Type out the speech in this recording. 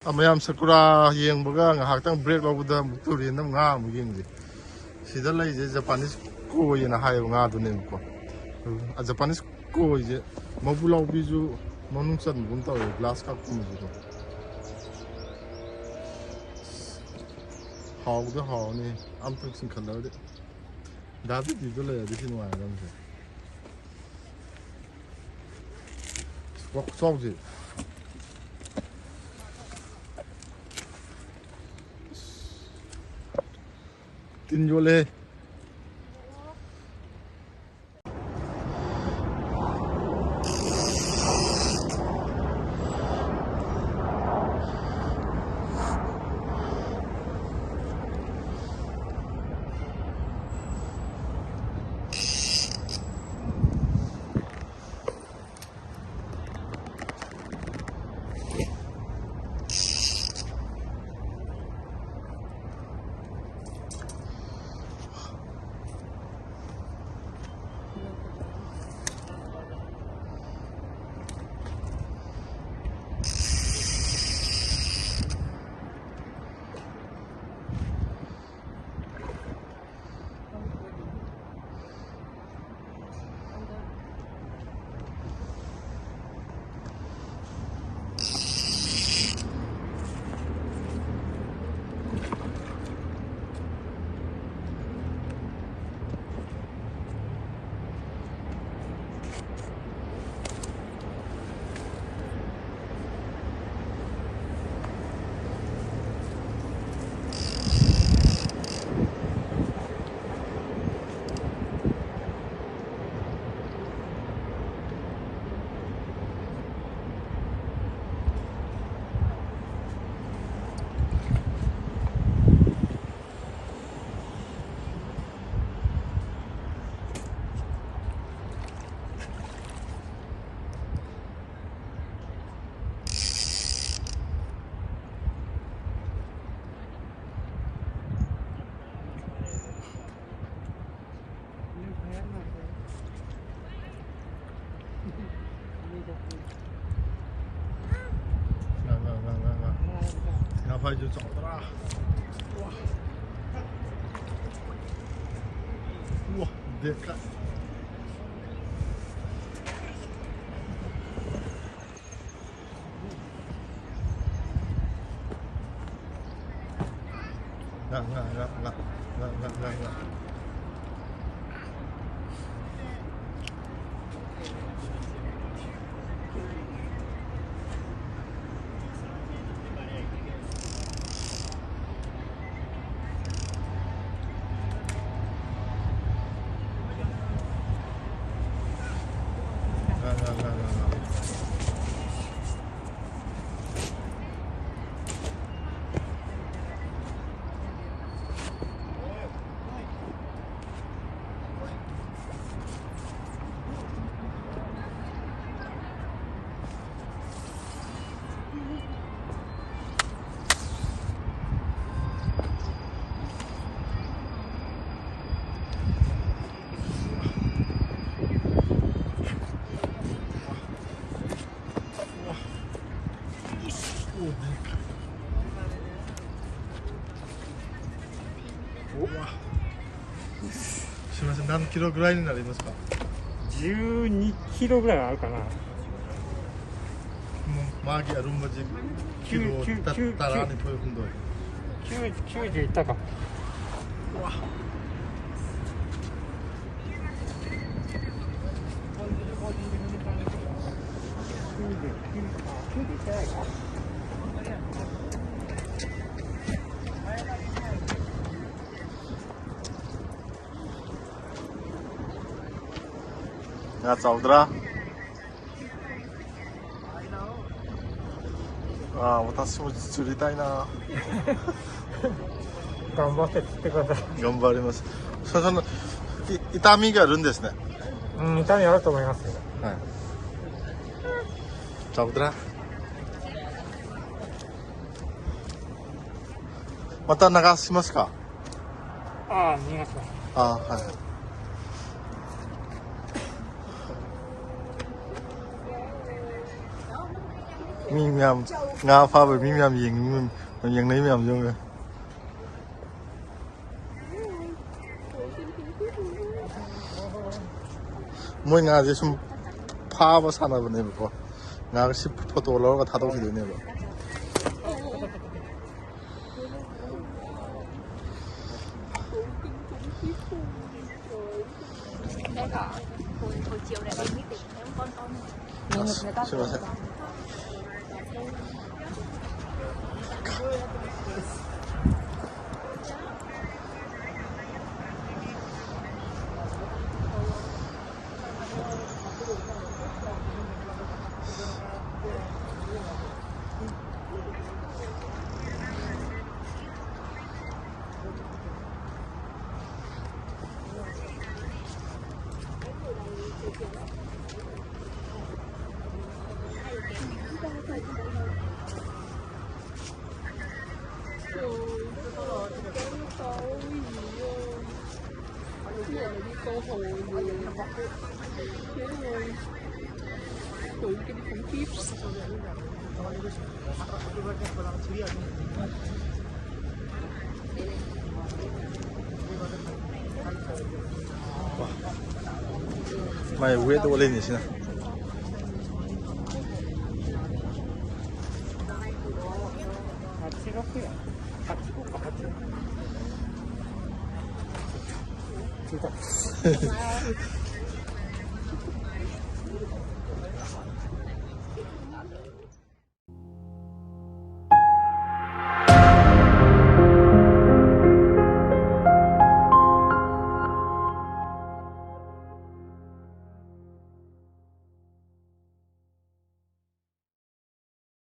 Amayam sakura yeng baga ngahak break lawuda muturi nam nga mu yeng di sida lai je Japanese ko yena hai nga du nem ko a Japanese ko je mabulaw biju manung san bun taw glass ka kum ji ko haw ni am tak sin khalar de da di di le di sin wa ram se wak saw ji tin vô lê phải就走的啦！哇哇，别看！看！すみません、何キロぐらいになりますか？12キロぐらいあるかな。マギアルンバジキロだったらにポヨフンド90いったか。うわやつあうだら私も釣りたいな頑張って釣ってください。頑張ります。その痛みがあるんですね。痛みあると思いますよ。はい。ちゃうだらまた流しますか？逃がします。はい。มีแมวงาฟ้าแบบมีแมวยิงมันยิงในแมวยังไงมวยงาจะชุ่มผ้าภาษาหน้าแบบนี้แบบว่างาก็ชิบพอตัวแล้วก็ท้าต้องสิเดี๋ยวนี้แบบ Đây là hồi chiều này em quyết định nếu conすいません。많이 위에도 올리시나? 같이 갖고요. 같이 볼까 같이. 진짜.